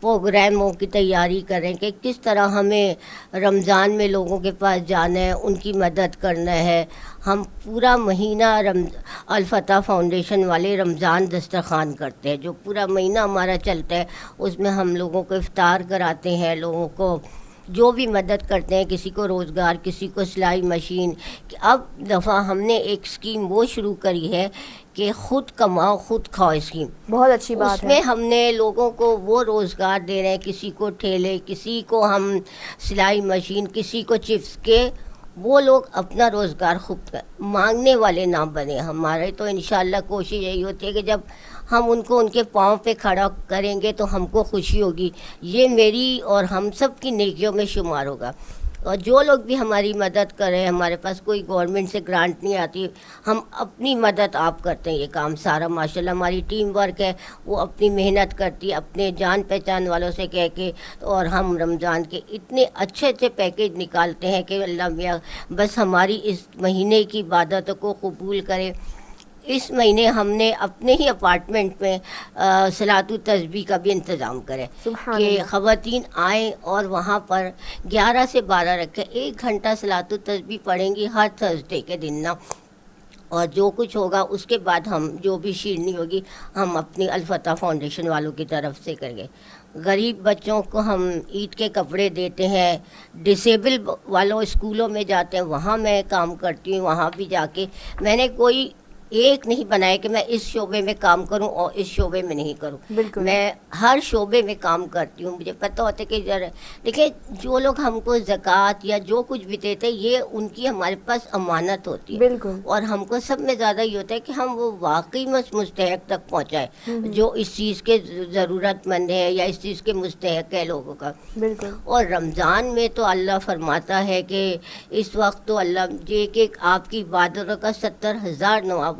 پروگراموں کی تیاری کریں کہ کس طرح ہمیں رمضان میں لوگوں کے پاس جانا ہے، ان کی مدد کرنا ہے. ہم پورا مہینہ الفتح فاؤنڈیشن والے رمضان دسترخوان کرتے ہیں، جو پورا مہینہ ہمارا چلتا ہے. اس میں ہم لوگوں کو افطار کراتے ہیں، لوگوں کو جو بھی مدد کرتے ہیں، کسی کو روزگار، کسی کو سلائی مشین. کہ اب دفعہ ہم نے ایک اسکیم وہ شروع کری ہے کہ خود کماؤ خود کھاؤ اسکیم. بہت اچھی بات اس ہے. میں ہم نے لوگوں کو وہ روزگار دے رہے ہیں، کسی کو ٹھیلے، کسی کو ہم سلائی مشین، کسی کو چپس کے. وہ لوگ اپنا روزگار خود مانگنے والے نہ بنے. ہمارے تو انشاءاللہ کوشش یہی ہوتی ہے کہ جب ہم ان کو ان کے پاؤں پہ کھڑا کریں گے تو ہم کو خوشی ہوگی. یہ میری اور ہم سب کی نیکیوں میں شمار ہوگا. اور جو لوگ بھی ہماری مدد کریں، ہمارے پاس کوئی گورنمنٹ سے گرانٹ نہیں آتی، ہم اپنی مدد آپ کرتے ہیں. یہ کام سارا ماشاءاللہ ہماری ٹیم ورک ہے، وہ اپنی محنت کرتی ہے اپنے جان پہچان والوں سے کہہ کے. اور ہم رمضان کے اتنے اچھے اچھے پیکیج نکالتے ہیں کہ اللہ میاں بس ہماری اس مہینے کی عبادتوں کو قبول کرے. اس مہینے ہم نے اپنے ہی اپارٹمنٹ میں صلاۃ التسبیح کا بھی انتظام کرے کہ خواتین آئیں اور وہاں پر 11 سے 12 رکھیں، 1 گھنٹہ صلاۃ التسبیح پڑھیں گی ہر تھرسڈے کے دن نا. اور جو کچھ ہوگا اس کے بعد ہم جو بھی شیرنی ہوگی ہم اپنی الفتح فاؤنڈیشن والوں کی طرف سے کریں گے. غریب بچوں کو ہم عید کے کپڑے دیتے ہیں. ڈسیبل والوں اسکولوں میں جاتے ہیں، وہاں میں کام کرتی ہوں. وہاں بھی جا کے میں نے کوئی ایک نہیں بنایا کہ میں اس شعبے میں کام کروں اور اس شعبے میں نہیں کروں. میں ہر شعبے میں کام کرتی ہوں. مجھے پتہ ہوتا ہے کہ دیکھیں جو لوگ ہم کو زکوٰۃ یا جو کچھ بھی دیتے ہیں یہ ان کی ہمارے پاس امانت ہوتی ہے. اور ہم کو سب میں زیادہ یہ ہوتا ہے کہ ہم وہ واقعی مستحق تک پہنچائیں جو اس چیز کے ضرورت مند ہے یا اس چیز کے مستحق ہے لوگوں کا. اور رمضان میں تو اللہ فرماتا ہے کہ اس وقت تو اللہ یہ کہ آپ کی عبادتوں کا 70,000 نواب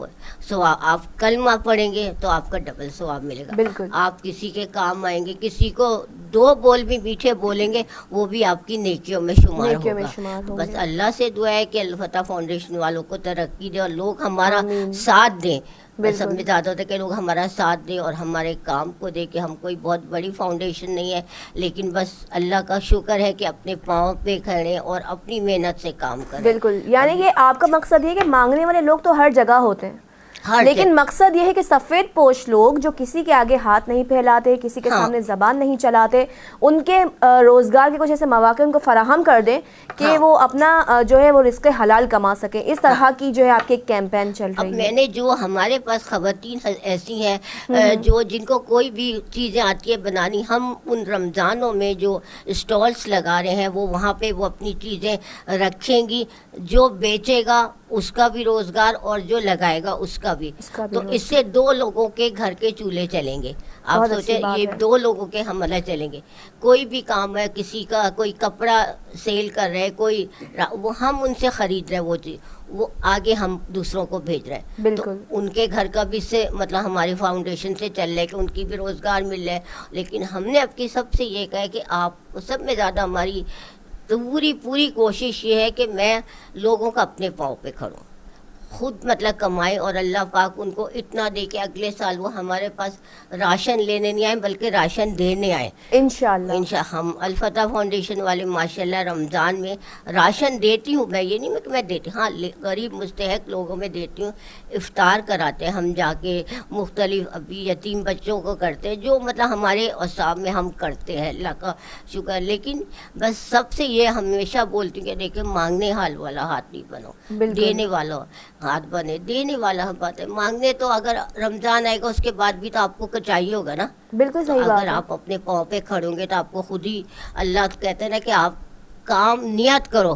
ثواب. آپ کلمہ پڑھیں گے تو آپ کا ڈبل ثواب ملے گا. آپ کسی کے کام آئیں گے، کسی کو 2 بول بھی میٹھے بولیں گے وہ بھی آپ کی نیکیوں میں شمار ہوگا. بس اللہ سے دعا ہے کہ الفتح فاؤنڈیشن والوں کو ترقی دے اور لوگ ہمارا ساتھ دیں. سب میں زیادہ ہوتا ہے کہ لوگ ہمارا ساتھ دیں اور ہمارے کام کو دے. کہ ہم کوئی بہت بڑی فاؤنڈیشن نہیں ہے لیکن بس اللہ کا شکر ہے کہ اپنے پاؤں پہ کھڑے اور اپنی محنت سے کام کریں. بالکل، یعنی کہ آپ کا مقصد یہ کہ مانگنے والے لوگ تو ہر جگہ ہوتے ہیں، لیکن مقصد یہ ہے کہ سفید پوش لوگ جو کسی کے آگے ہاتھ نہیں پھیلاتے، کسی کے سامنے زبان نہیں چلاتے، ان کے روزگار کے کچھ ایسے مواقع ان کو فراہم کر دیں کہ وہ اپنا جو ہے وہ رزق حلال کما سکیں. اس طرح کی جو ہے آپ کی ایک کیمپین چل رہی ہے. میں نے جو ہمارے پاس خواتین ایسی ہیں جو جن کو کوئی بھی چیزیں آتی ہے بنانی، ہم ان رمضانوں میں جو اسٹالس لگا رہے ہیں وہ وہاں پہ وہ اپنی چیزیں رکھیں گی. جو بیچے گا اس کا بھی روزگار اور جو لگائے گا اس کا بھی. تو اس سے 2 لوگوں کے گھر کے چولہے چلیں گے. آپ سوچیں یہ 2 لوگوں کے حملہ چلیں گے. کوئی بھی کام ہے، کسی کا کوئی کپڑا سیل کر رہے کوئی، وہ ہم ان سے خرید رہے وہ چیز، وہ آگے ہم دوسروں کو بھیج رہے ہیں. تو ان کے گھر کا بھی سے مطلب ہماری فاؤنڈیشن سے چل رہا ہے کہ ان کی بھی روزگار مل رہا ہے. لیکن ہم نے اب کی سب سے یہ کہا ہے کہ آپ سب میں زیادہ ہماری پوری کوشش یہ ہے کہ میں لوگوں کا اپنے پاؤں پہ کھڑوں، خود مطلب کمائے اور اللہ پاک ان کو اتنا دے کہ اگلے سال وہ ہمارے پاس راشن لینے نہیں آئیں بلکہ راشن دینے آئیں انشاءاللہ. ہم الفتح فاؤنڈیشن والے ماشاءاللہ رمضان میں راشن دیتی ہوں. میں یہ نہیں کہ میں دیتی، ہاں غریب مستحق لوگوں میں دیتی ہوں. افطار کراتے ہیں ہم جا کے، مختلف ابھی یتیم بچوں کو کرتے ہیں جو مطلب ہمارے اصحاب میں ہم کرتے ہیں، اللہ کا شکر. لیکن بس سب سے یہ ہمیشہ بولتی ہوں کہ دیکھیں مانگنے حال والا ہاتھ نہیں بنو، دینے والا ہاتھ بنے. دینے والا بات ہے، مانگنے تو اگر رمضان آئے گا اس کے بعد بھی تو آپ کو چاہیے ہوگا نا. بالکل صحیح بات. اگر آپ اپنے پاؤں پہ کھڑے ہوں گے تو آپ کو خود ہی اللہ کہتے ہیں نا کہ آپ کام نیت کرو.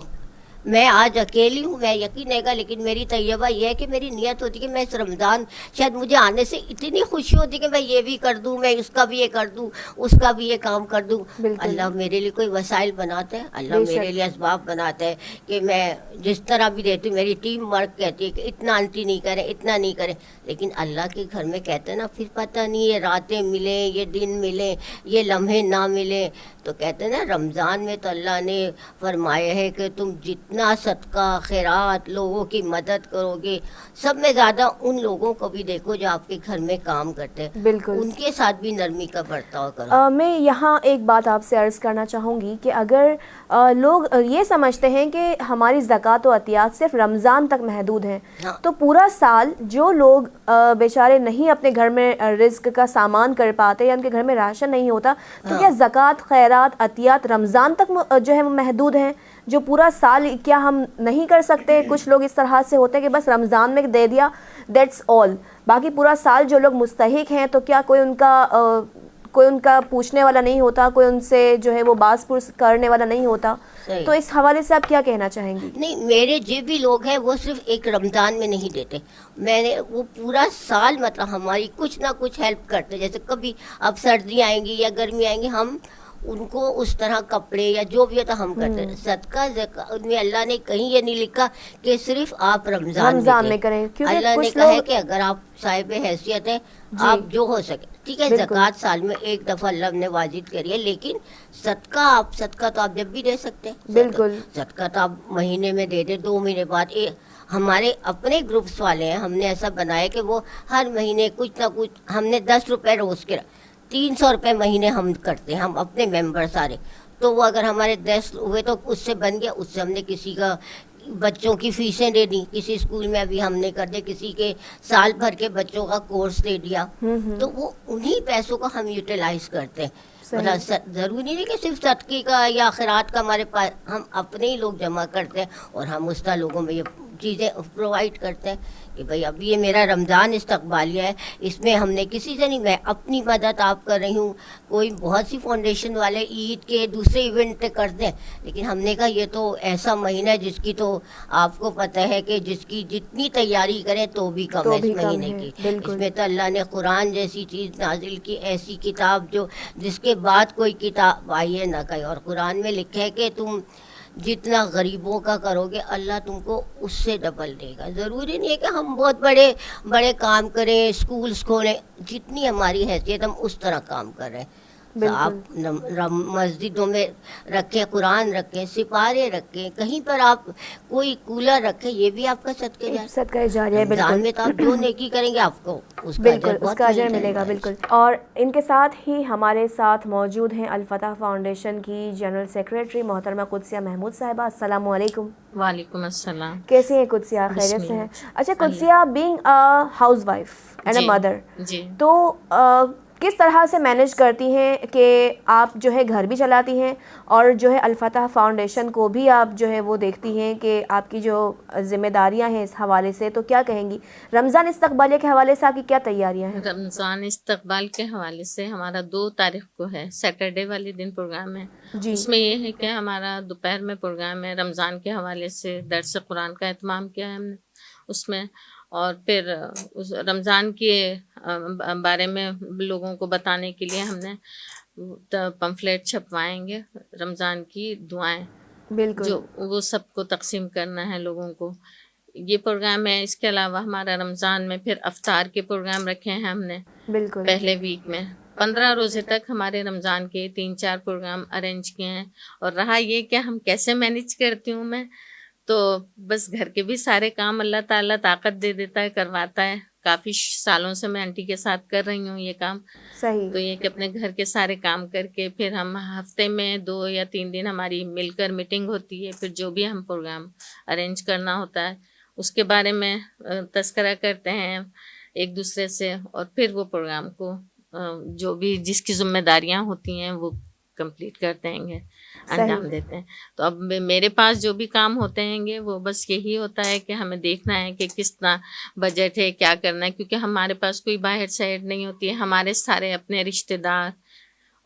میں آج اکیلی ہوں، میں یقین نہیں گا، لیکن میری طیبہ یہ ہے کہ میری نیت ہوتی کہ میں اس رمضان شاید مجھے آنے سے اتنی خوشی ہوتی کہ میں یہ بھی کر دوں، میں اس کا بھی یہ کر دوں، اس کا بھی یہ کام کر دوں. اللہ میرے لیے کوئی وسائل بناتا ہے، اللہ میرے لیے اسباب بناتا ہے کہ میں جس طرح بھی دیتی ہوں. میری ٹیم ورک کہتی ہے کہ اتنا آنٹی نہیں کریں، اتنا نہیں کریں. لیکن اللہ کے گھر میں کہتے ہیں نا پھر پتہ نہیں یہ راتیں ملیں، یہ دن ملیں، یہ لمحے نہ ملیں. تو کہتے ہیں نا رمضان میں تو اللہ نے فرمایا ہے کہ تم جتنا جتنا صدقہ خیرات لوگوں کی مدد کرو گے، سب میں زیادہ ان لوگوں کو بھی دیکھو جو آپ کے گھر میں کام کرتے ہیں، بالکل ان کے ساتھ بھی نرمی کا برتاؤ کرو۔ میں یہاں ایک بات آپ سے عرض کرنا چاہوں گی کہ اگر لوگ یہ سمجھتے ہیں کہ ہماری زکوٰۃ و عطیات صرف رمضان تک محدود ہیں، تو پورا سال جو لوگ بیچارے نہیں اپنے گھر میں رزق کا سامان کر پاتے یا ان کے گھر میں راشن نہیں ہوتا، تو کیا زکوٰۃ خیرات عطیات رمضان تک جو ہے وہ محدود ہیں؟ جو پورا سال کیا ہم نہیں کر سکتے؟ کچھ لوگ اس طرح سے ہوتے ہیں کہ بس رمضان میں دے دیا، دیٹس آل، باقی پورا سال جو لوگ مستحق ہیں تو کیا کوئی ان کا پوچھنے والا نہیں ہوتا، کوئی ان سے جو ہے وہ باز پرس کرنے والا نہیں ہوتا؟ تو اس حوالے سے آپ کیا کہنا چاہیں گی؟ نہیں، میرے جو بھی لوگ ہیں وہ صرف ایک رمضان میں نہیں دیتے، میں نے وہ پورا سال مطلب ہماری کچھ نہ کچھ ہیلپ کرتے، جیسے کبھی اب سردی آئیں گی یا گرمی آئیں گی، ہم ان کو اس طرح کپڑے یا جو بھی ہوتا ہم کرتے ہیں۔ صدقہ زکوٰۃ میں اللہ نے کہیں یہ نہیں لکھا کہ صرف آپ رمضان میں کریں، اللہ نے کہا ہے کہ اگر آپ صاحب حیثیت ہیں، آپ جو ہو سکے، ٹھیک ہے، زکوٰۃ سال میں ایک دفعہ اللہ نے واجب کری ہے، لیکن صدقہ تو آپ جب بھی دے سکتے ہیں، بالکل صدقہ تو آپ مہینے میں دے دیں، 2 مہینے بعد۔ ہمارے اپنے گروپس والے ہیں، ہم نے ایسا بنایا کہ وہ ہر مہینے کچھ نہ کچھ، ہم نے 10 روپے روز کے 300 روپے مہینے ہم کرتے ہیں، ہم اپنے ممبر سارے، تو وہ اگر ہمارے 10 ہوئے تو اس سے بن گیا، اس سے ہم نے کسی کا بچوں کی فیسیں دے دی، کسی اسکول میں ابھی ہم نے کر دیا، کسی کے سال بھر کے بچوں کا کورس دے دیا، تو وہ انہی پیسوں کو ہم یوٹیلائز کرتے ہیں۔ مطلب ضروری نہیں کہ صرف صدقے کا یا خیرات کا ہمارے پاس، ہم اپنے ہی لوگ جمع کرتے ہیں اور ہم اس طرح لوگوں میں یہ چیزیں پرووائڈ کرتے ہیں کہ بھئی اب یہ میرا رمضان استقبالیہ ہے، اس میں ہم نے کسی سے نہیں، میں اپنی مدد آپ کر رہی ہوں، کوئی بہت سی فاؤنڈیشن والے عید کے دوسرے ایونٹ کرتے ہیں، لیکن ہم نے کہا یہ تو ایسا مہینہ ہے جس کی تو آپ کو پتہ ہے کہ جس کی جتنی تیاری کریں تو بھی کم ہے اس مہینے کی۔ اس میں تو اللہ نے قرآن جیسی چیز نازل کی، ایسی کتاب جو جس کے بعد کوئی کتاب آئی ہے نہ کہیں، اور قرآن میں لکھا ہے کہ تم جتنا غریبوں کا کرو گے اللہ تم کو اس سے ڈبل دے گا۔ ضروری نہیں ہے کہ ہم بہت بڑے بڑے کام کریں، اسکولس کھولیں، جتنی ہماری حیثیت ہم اس طرح کام کر رہے ہیں۔ آپ مسجدوں میں رکھیں، قرآن رکھیں، سپارے رکھیں، کہیں پر آپ کوئی کولر رکھیں، یہ بھی آپ کا صدقہ جاریہ ہے۔ رمضان میں تو آپ جو نیکی کریں گے آپ کو اس کا اجر ملے گا۔ بالکل، اور ان کے ساتھ ہی ہمارے ساتھ موجود ہیں الفتح فاؤنڈیشن کی جنرل سیکریٹری محترمہ قدسیہ محمود صاحبہ۔ السلام علیکم۔ وعلیکم السلام۔ کیسے ہیں قدسیہ؟ خیریت سے ہیں؟ اچھا Qudsia, being house wife and a mother, تو کس طرح سے مینیج کرتی ہیں کہ آپ جو ہے گھر بھی چلاتی ہیں اور جو ہے الفتح فاؤنڈیشن کو بھی آپ جو ہے وہ دیکھتی ہیں کہ آپ کی جو ذمہ داریاں ہیں اس حوالے سے، تو کیا کہیں گی رمضان استقبالیہ کے حوالے سے آپ کی کیا تیاریاں ہیں؟ رمضان استقبال کے حوالے سے ہمارا 2 تاریخ کو ہے، سیٹرڈے والے دن پروگرام ہے جی۔ اس میں یہ ہے کہ ہمارا دوپہر میں پروگرام ہے، رمضان کے حوالے سے درس قرآن کا اہتمام کیا ہے ہم نے اس میں، اور پھر رمضان کے بارے میں لوگوں کو بتانے کے لیے ہم نے پمفلیٹ چھپوائیں گے، رمضان کی دعائیں بالکل جو وہ سب کو تقسیم کرنا ہے لوگوں کو، یہ پروگرام ہے۔ اس کے علاوہ ہمارا رمضان میں پھر افطار کے پروگرام رکھے ہیں ہم نے بالکل پہلے ویک میں، 15 روزے تک ہمارے رمضان کے 3-4 پروگرام ارینج کیے ہیں۔ اور رہا یہ کہ ہم کیسے مینیج کرتی ہوں میں، تو بس گھر کے بھی سارے کام اللہ تعالیٰ طاقت دے دیتا ہے، کرواتا ہے۔ کافی سالوں سے میں آنٹی کے ساتھ کر رہی ہوں یہ کام، صحیح، تو یہ کہ اپنے گھر کے سارے کام کر کے پھر ہم ہفتے میں 2 یا 3 دن ہماری مل کر میٹنگ ہوتی ہے، پھر جو بھی ہم پروگرام ارینج کرنا ہوتا ہے اس کے بارے میں تذکرہ کرتے ہیں ایک دوسرے سے، اور پھر وہ پروگرام کو جو بھی جس کی ذمہ داریاں ہوتی ہیں وہ کمپلیٹ کرتے ہیں، انجام دیتے ہیں۔ تو اب میرے پاس جو بھی کام ہوتے ہیں وہ بس یہی ہوتا ہے کہ ہمیں دیکھنا ہے کہ کس طرح بجٹ ہے، کیا کرنا ہے، کیونکہ ہمارے پاس کوئی باہر سائڈ نہیں ہوتی ہے، ہمارے سارے اپنے رشتہ دار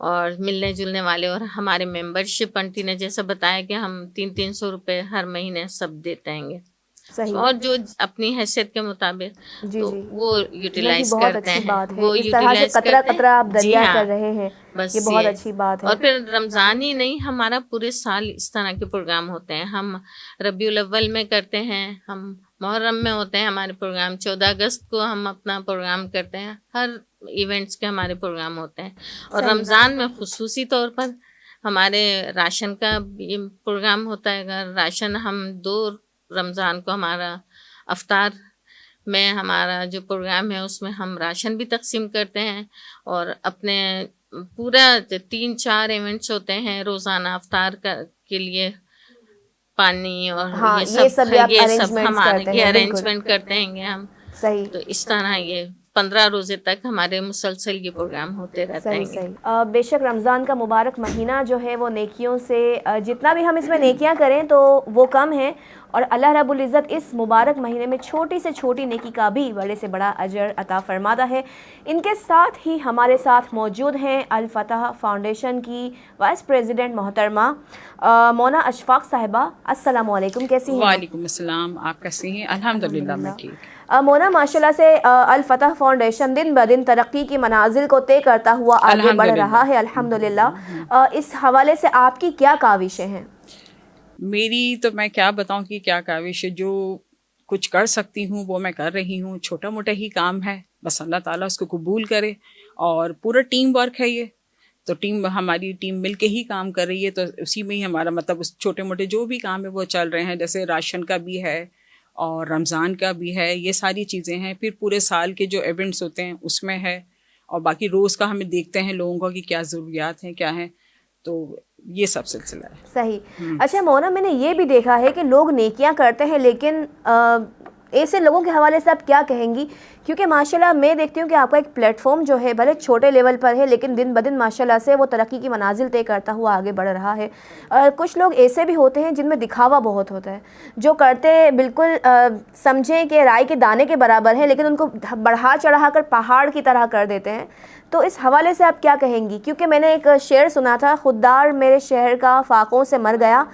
اور ملنے جلنے والے، اور ہمارے ممبرشپ آنٹی نے جیسا بتایا کہ ہم 300 روپے ہر مہینے سب دیتے ہیں، اور جو اپنی حیثیت کے مطابق تو وہ یوٹیلائز کرتے ہیں، وہ یوٹیلائز کرتے ہیں۔ قطرہ آپ دریا کر رہے ہیں، بس یہ بہت اچھی بات ہے۔ اور پھر رمضان ہی نہیں، ہمارا پورے سال اس طرح کے پروگرام ہوتے ہیں۔ ہم ربیع الاول میں کرتے ہیں، ہم محرم میں ہوتے ہیں ہمارے پروگرام، 14 اگست کو ہم اپنا پروگرام کرتے ہیں، ہر ایونٹس کے ہمارے پروگرام ہوتے ہیں، اور رمضان میں خصوصی طور پر ہمارے راشن کا بھی پروگرام ہوتا ہے گا. راشن ہم 2 رمضان کو ہمارا افطار میں ہمارا جو پروگرام ہے اس میں ہم راشن بھی تقسیم کرتے ہیں, اور اپنے پورا 3-4 ایونٹس ہوتے ہیں روزانہ افطار کے لیے, پانی اور یہ سب ہمارے یہ ارینجمنٹ کرتے ہیں ہم. صحیح. تو اس طرح یہ 15 روزے تک ہمارے مسلسل یہ پروگرام ہوتے رہتے ہیں. صحیح. بے شک رمضان کا مبارک مہینہ جو ہے وہ نیکیوں سے, جتنا بھی ہم اس میں نیکیاں کریں تو وہ کم ہیں, اور اللہ رب العزت اس مبارک مہینے میں چھوٹی سے چھوٹی نیکی کا بھی بڑے سے بڑا اجر عطا فرماتا ہے. ان کے ساتھ ہی ہمارے ساتھ موجود ہیں الفتح فاؤنڈیشن کی وائس پریزیڈنٹ محترمہ مونا اشفاق صاحبہ. السلام علیکم, کیسی ہیں؟ وعلیکم السلام, آپ کیسی ہیں؟ الحمدللہ میں ٹھیک. مونا, ماشاءاللہ سے الفتح فاؤنڈیشن دن بدن ترقی کی منازل کو طے کرتا ہوا آگے بڑھ رہا ہے الحمدللہ. اس حوالے سے آپ کی کیا کاوشیں ہیں؟ میری تو میں کیا بتاؤں کہ کیا کاوش ہے, جو کچھ کر سکتی ہوں وہ میں کر رہی ہوں. چھوٹا موٹا ہی کام ہے, بس اللہ تعالیٰ اس کو قبول کرے, اور پورا ٹیم ورک ہے یہ. تو ہماری ٹیم مل کے ہی کام کر رہی ہے, تو اسی میں ہی ہمارا مطلب چھوٹے موٹے جو بھی کام ہے وہ چل رہے ہیں. جیسے راشن کا بھی ہے اور رمضان کا بھی ہے, یہ ساری چیزیں ہیں. پھر پورے سال کے جو ایونٹس ہوتے ہیں اس میں ہے, اور باقی روز کا ہمیں دیکھتے ہیں لوگوں کو کہ کیا ضروریات ہیں کیا ہیں, تو یہ سب سلسلہ ہے. صحیح. اچھا مونا, میں نے یہ بھی دیکھا ہے کہ لوگ نیکیاں کرتے ہیں, لیکن ایسے لوگوں کے حوالے سے آپ کیا کہیں گی؟ کیونکہ ماشاءاللہ میں دیکھتی ہوں کہ آپ کا ایک پلیٹ فارم جو ہے بھلے چھوٹے لیول پر ہے, لیکن دن بدن ماشاءاللہ سے وہ ترقی کی منازل طے کرتا ہوا آگے بڑھ رہا ہے. کچھ لوگ ایسے بھی ہوتے ہیں جن میں دکھاوا بہت ہوتا ہے, جو کرتے بالکل سمجھیں کہ رائے کے دانے کے برابر ہیں, لیکن ان کو بڑھا چڑھا کر پہاڑ کی طرح کر دیتے ہیں. تو اس حوالے سے آپ کیا کہیں گی؟ کیونکہ میں نے ایک شعر سنا تھا, خوددار میرے شہر کا فاقوں سے مر گیا,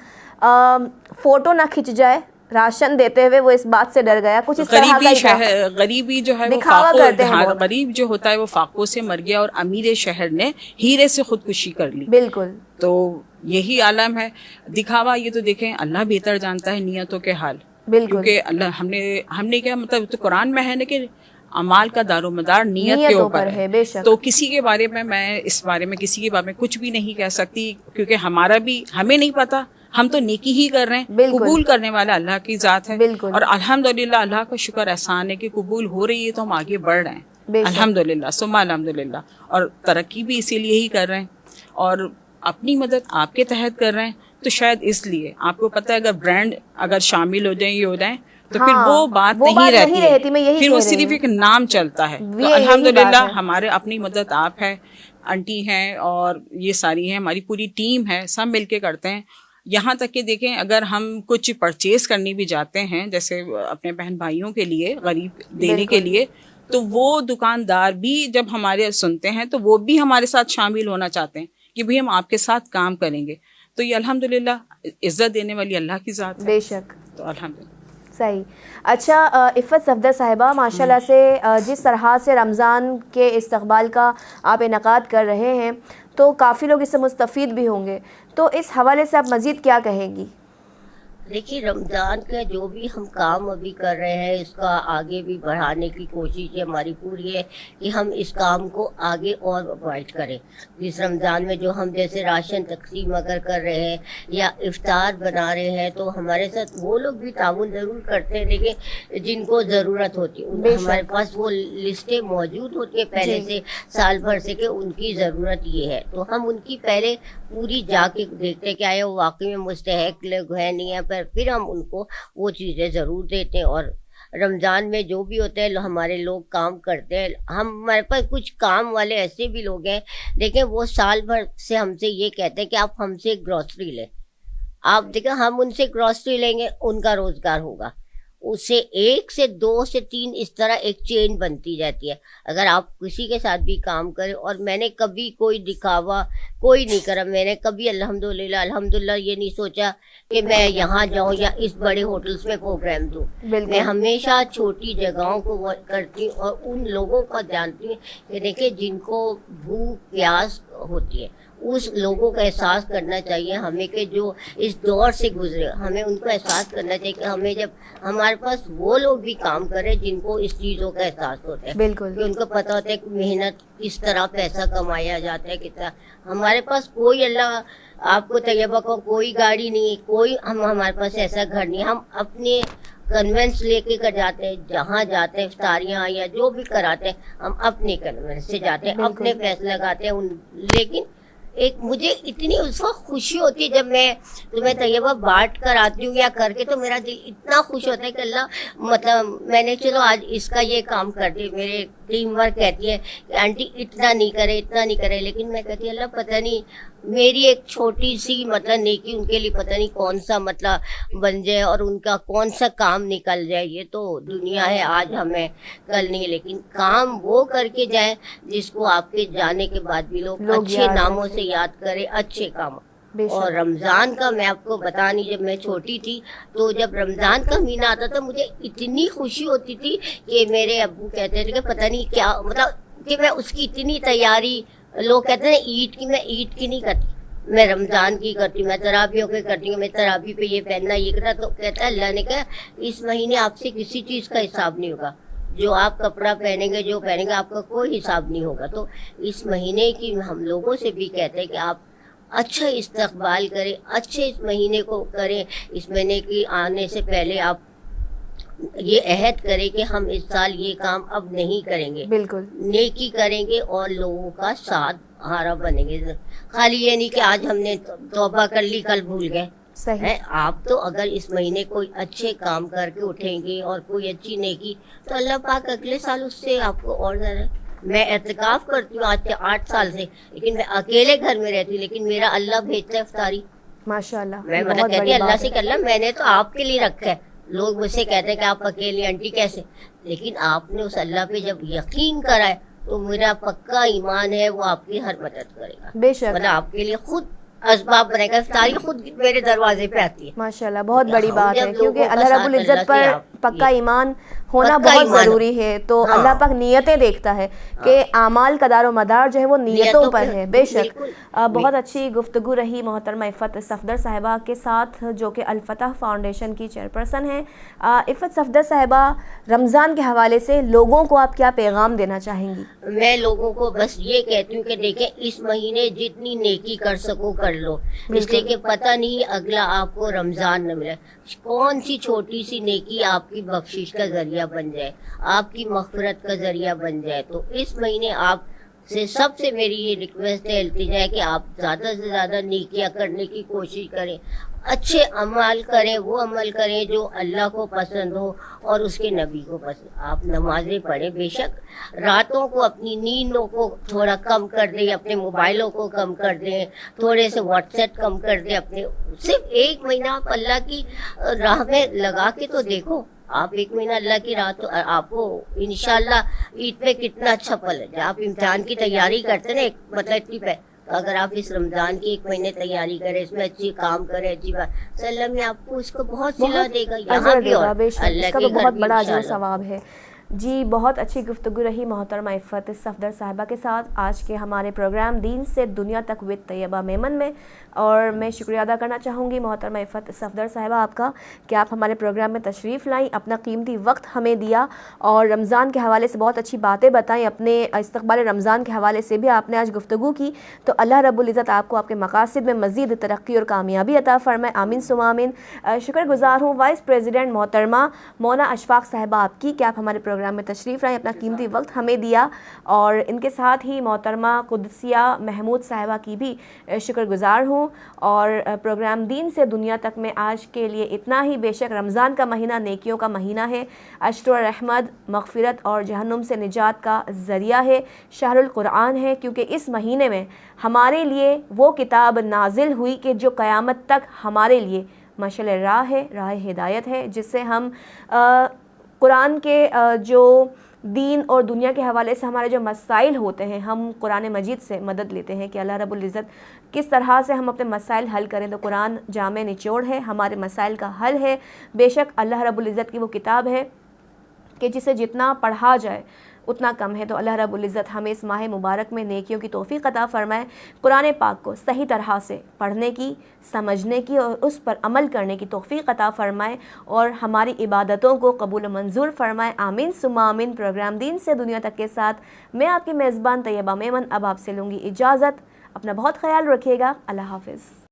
فوٹو نہ کھنچ جائے راشن دیتے ہوئے وہ اس بات سے ڈر گیا. کچھ اس طرح کا غریبی جو ہے دکھاوا کرتے ہیں. غریب جو ہوتا ہے وہ فاقوں سے مر گیا, اور امیر شہر نے ہیرے سے خودکشی کر لی. بالکل. تو یہی عالم ہے دکھاوا. یہ تو دیکھیں اللہ بہتر جانتا ہے نیتوں کے حال. بالکل. کیونکہ اللہ ہم نے کیا مطلب تو قرآن میں ہے نا کہ اعمال کا دار و مدار نیت کے اوپر ہے. تو کسی کے بارے میں اس بارے میں کسی کے بارے میں کچھ بھی نہیں کہہ سکتی, کیونکہ ہمیں نہیں پتا, ہم تو نیکی ہی کر رہے ہیں. قبول کرنے والا اللہ کی ذات ہے, اور الحمدللہ اللہ کا شکر احسان ہے کہ قبول ہو رہی ہے, تو ہم آگے بڑھ رہے ہیں الحمدللہ ثم الحمدللہ. اور ترقی بھی اسی لیے ہی کر رہے ہیں, اور اپنی مدد آپ کے تحت کر رہے ہیں. تو شاید اس لیے آپ کو پتہ ہے اگر برانڈ اگر شامل ہو جائیں یہ ہو جائیں تو پھر وہ بات نہیں رہتی ہے, پھر وہ صرف ایک نام چلتا ہے. تو الحمدللہ ہمارے اپنی مدد آپ ہے, انٹی ہیں, اور یہ ساری ہیں, ہماری پوری ٹیم ہے, سب مل کے کرتے ہیں. یہاں تک کہ دیکھیں اگر ہم کچھ پرچیز کرنے بھی جاتے ہیں جیسے اپنے بہن بھائیوں کے لیے غریب دینے کے لیے, تو وہ دکاندار بھی جب ہمارے سنتے ہیں تو وہ بھی ہمارے ساتھ شامل ہونا چاہتے ہیں کہ بھئی ہم آپ کے ساتھ کام کریں گے. تو یہ الحمدللہ عزت دینے والی اللہ کی ذات ہے. بے شک. تو الحمدللہ. صحیح. اچھا عفت صفدر صاحبہ, ماشاءاللہ سے جس طرح سے رمضان کے استقبال کا آپ انعقاد کر رہے ہیں تو کافی لوگ اس سے مستفید بھی ہوں گے, تو اس حوالے سے آپ مزید کیا کہیں گی؟ دیکھیے رمضان کا جو بھی ہم کام ابھی کر رہے ہیں اس کا آگے بھی بڑھانے کی کوشش ہماری پوری ہے کہ ہم اس کام کو آگے اور بڑھ کریں. اس رمضان میں جو ہم جیسے راشن تقسیم اگر کر رہے ہیں یا افطار بنا رہے ہیں تو ہمارے ساتھ وہ لوگ بھی تعاون ضرور کرتے ہیں, لیکن جن کو ضرورت ہوتی ہے ہمارے پاس وہ لسٹیں موجود ہوتی ہیں پہلے سے سال بھر سے کہ ان کی ضرورت یہ ہے, تو ہم ان کی پہلے پوری جا کے دیکھتے کہ آیا وہ واقعی میں مستحق لوگ ہیں نہیں ہیں, پھر ہم ان کو وہ چیزیں ضرور دیتے ہیں. اور رمضان میں جو بھی ہوتا ہے ہمارے لوگ کام کرتے ہیں, ہمارے پاس کچھ کام والے ایسے بھی لوگ ہیں دیکھیں وہ سال بھر سے ہم سے یہ کہتے ہیں کہ آپ ہم سے گروسری لیں, آپ دیکھیں ہم ان سے گروسری لیں گے ان کا روزگار ہوگا, اس سے 1 سے 2 سے 3 اس طرح ایک چین بنتی جاتی ہے. اگر آپ کسی کے ساتھ بھی کام کریں, اور میں نے کبھی کوئی دکھاوا کوئی نہیں کرا, میں نے کبھی الحمدللہ یہ نہیں سوچا کہ میں یہاں جاؤں یا اس بڑے ہوٹلس میں پروگرام دوں. میں ہمیشہ چھوٹی جگہوں کو کرتی ہوں اور ان لوگوں کا جانتی ہوں کہ دیکھیں جن کو بھوک پیاس ہوتی ہے اس لوگوں کا احساس کرنا چاہیے ہمیں کہ جو اس دور سے گزرے، ہمیں ان کو احساس کرنا چاہیے کہ ہمیں جب ہمارے پاس وہ لوگ بھی کام کریں جن کو اس چیزوں کا احساس ہوتا ہے، بالکل، کہ ان کو پتہ ہوتا ہے کہ محنت کس طرح پیسہ کمایا جاتا ہے، کس طرح. ہمارے پاس کوئی، اللہ آپ کو طیبہ کو کوئی گاڑی نہیں ہے، کوئی ہمارے پاس ایسا گھر نہیں، ہم اپنے کنوینس لے کے کر جاتے ہیں، جہاں جاتے ہیں افطاریاں یا جو بھی کراتے ہیں ہم اپنے کنوینس سے جاتے ہیں، اپنے پیسے لگاتے ہیں. لیکن ایک مجھے اتنی اس وقت خوشی ہوتی ہے جب میں تمہیں طیبہ بانٹ کر آتی ہوں یا کر کے، تو میرا دل اتنا خوش ہوتا ہے کہ اللہ، مطلب میں نے چلو آج اس کا یہ کام کر دی. میرے ٹیم ورک کہتی ہے کہ آنٹی اتنا نہیں کرے، اتنا نہیں کرے، لیکن میں کہتی اللہ پتہ نہیں میری ایک چھوٹی سی مطلب نیکی ان کے لیے پتہ نہیں کون سا مطلب بن جائے اور ان کا کون سا کام نکل جائے. یہ تو دنیا ہے، آج ہمیں کل نہیں، لیکن کام وہ کر کے جائیں جس کو آپ کے جانے کے بعد بھی لوگ اچھے ناموں سے یاد کرے، اچھے کام. اور رمضان کا میں آپ کو بتا نہیں، جب میں چھوٹی تھی تو جب رمضان کا مہینہ آتا تھا مجھے اتنی خوشی ہوتی تھی کہ میرے ابو کہتے تھے کہ پتہ نہیں کیا، مطلب کہ میں اس کی اتنی تیاری، لوگ کہتے ہیں عید کی، میں عید کی نہیں کرتی، میں رمضان کی کرتی ہوں، میں تراویحوں کی کرتی ہوں، میں تراویح پہ یہ پہننا یہ کرنا. تو کہتا ہے اللہ نے کہا اس مہینے آپ سے کسی چیز کا حساب نہیں ہوگا، جو آپ کپڑا پہنیں گے، جو پہنیں گے، آپ کا کوئی حساب نہیں ہوگا. تو اس مہینے کی ہم لوگوں سے بھی کہتے ہیں کہ آپ اچھا استقبال کریں، اچھے اس مہینے کو کریں. اس مہینے کی آنے سے پہلے آپ یہ عہد کریں کہ ہم اس سال یہ کام اب نہیں کریں گے، بالکل نیکی کریں گے اور لوگوں کا ساتھ ہارا بنیں گے. خالی یہ نہیں کہ آج ہم نے توبہ کر لی کل بھول گئے. صحیح. آپ تو اگر اس مہینے کوئی اچھے کام کر کے اٹھیں گے اور کوئی اچھی نیکی، تو اللہ پاک اگلے سال اس سے آپ کو اور زیادہ. میں اعتکاف کرتی ہوں آج سے 8 سال سے، لیکن میں اکیلے گھر میں رہتی ہوں، لیکن میرا اللہ بھیجتا ہے افطاری. ماشاءاللہ، میں مطلب کہتی ہوں اللہ سے کہ اللہ میں نے تو آپ کے لیے رکھا ہے. لوگ مجھ سے کہتے ہیں کہ آپ اکیلی آنٹی کیسے، لیکن آپ نے اس اللہ پہ جب یقین کرا ہے تو میرا پکا ایمان ہے وہ آپ کی ہر مدد کرے گا. بے شک، مطلب آپ کے لیے خود اسباب بنے گا، افطاری خود میرے دروازے پہ آتی ہے. ماشاءاللہ بہت بڑی بات ہے، کیونکہ اللہ رب العزت پر پکا ایمان ہونا بہت ضروری ہے. تو اللہ پاک نیتیں دیکھتا ہے کہ اعمال کا دار و مدار جو ہے وہ نیتوں پر ہے. بے شک. بہت اچھی گفتگو رہی محترمہ عفت صفدر صاحبہ کے ساتھ، جو کہ الفتح فاؤنڈیشن کی چیئرپرسن ہیں. عفت صفدر صاحبہ، رمضان کے حوالے سے لوگوں کو آپ کیا پیغام دینا چاہیں گی؟ میں لوگوں کو بس یہ کہتی ہوں کہ دیکھیں اس مہینے جتنی نیکی کر سکو کر لو، اس لیے کہ پتہ نہیں اگلا آپ کو رمضان نہ ملے. کون سی چھوٹی سی نیکی آپ کی بخشش کا ذریعہ بن جائے، آپ کی مغفرت کا ذریعہ بن جائے. تو اس مہینے آپ سے سب سے میری یہ ریکویسٹ ہے، التجا ہے کہ آپ زیادہ سے زیادہ نیکیاں کرنے کی کوشش کریں، اچھے عمل کریں، وہ عمل کریں جو اللہ کو پسند ہو اور اس کے نبی کو پسند. آپ نمازیں پڑھیں، بے شک راتوں کو اپنی نیندوں کو تھوڑا کم کر دیں، اپنے موبائلوں کو کم کر دیں، تھوڑے سے واٹس ایپ کم کر دیں. اپنے صرف 1 مہینہ آپ اللہ کی راہ میں لگا کے تو دیکھو. آپ 1 مہینہ اللہ کی راہ، تو آپ کو انشاءاللہ عید پہ کتنا اچھا پل ہے. جب آپ امتحان کی تیاری کرتے نا، مطلب اتنی پہ، اگر آپ اس رمضان کی 1 مہینے تیاری کریں، اس میں اچھی کام کریں، اچھی بات، تو اللہ میں آپ کو اس کو بہت صلہ دے گا یہاں بھی اور اللہ کے گھر بہت بھی بڑا اجر و انشاءاللہ. ثواب ہے. جی بہت اچھی گفتگو رہی محترمہ عفت صفدر صاحبہ کے ساتھ آج کے ہمارے پروگرام دین سے دنیا تک وتھ طیبہ میمن میں. اور میں شکریہ ادا کرنا چاہوں گی محترمہ عفت صفدر صاحبہ آپ کا کہ آپ ہمارے پروگرام میں تشریف لائیں، اپنا قیمتی وقت ہمیں دیا اور رمضان کے حوالے سے بہت اچھی باتیں بتائیں. اپنے استقبال رمضان کے حوالے سے بھی آپ نے آج گفتگو کی. تو اللہ رب العزت آپ کو آپ کے مقاصد میں مزید ترقی اور کامیابی عطا فرمائے. آمین ثم آمین. شکر گزار ہوں وائس پریزیڈنٹ محترمہ مونا اشفاق صاحبہ آپ کی کہ آپ ہمارے پروگرام میں تشریف لائیں، اپنا قیمتی وقت ہمیں دیا. اور ان کے ساتھ ہی محترمہ قدسیہ محمود صاحبہ کی بھی شکر گزار ہوں. اور پروگرام دین سے دنیا تک میں آج کے لیے اتنا ہی. بے شک رمضان کا مہینہ نیکیوں کا مہینہ ہے، اشر و رحمت، مغفرت اور جہنم سے نجات کا ذریعہ ہے، شہر القرآن ہے، کیونکہ اس مہینے میں ہمارے لیے وہ کتاب نازل ہوئی کہ جو قیامت تک ہمارے لیے مشعل راہ ہے، راہ ہدایت ہے، جس سے ہم قرآن کے جو دین اور دنیا کے حوالے سے ہمارے جو مسائل ہوتے ہیں، ہم قرآن مجید سے مدد لیتے ہیں کہ اللہ رب العزت کس طرح سے ہم اپنے مسائل حل کریں. تو قرآن جامع نچوڑ ہے، ہمارے مسائل کا حل ہے. بے شک اللہ رب العزت کی وہ کتاب ہے کہ جسے جتنا پڑھا جائے اتنا کم ہے. تو اللہ رب العزت ہمیں اس ماہ مبارک میں نیکیوں کی توفیق عطا فرمائے, قرآن پاک کو صحیح طرح سے پڑھنے کی, سمجھنے کی اور اس پر عمل کرنے کی توفیق عطا فرمائے, اور ہماری عبادتوں کو قبول و منظور فرمائے. آمین ثم آمین. پروگرام دین سے دنیا تک کے ساتھ میں آپ کی میزبان طیبہ میمن اب آپ سے لوں گی اجازت. اپنا بہت خیال رکھیے گا. اللہ حافظ.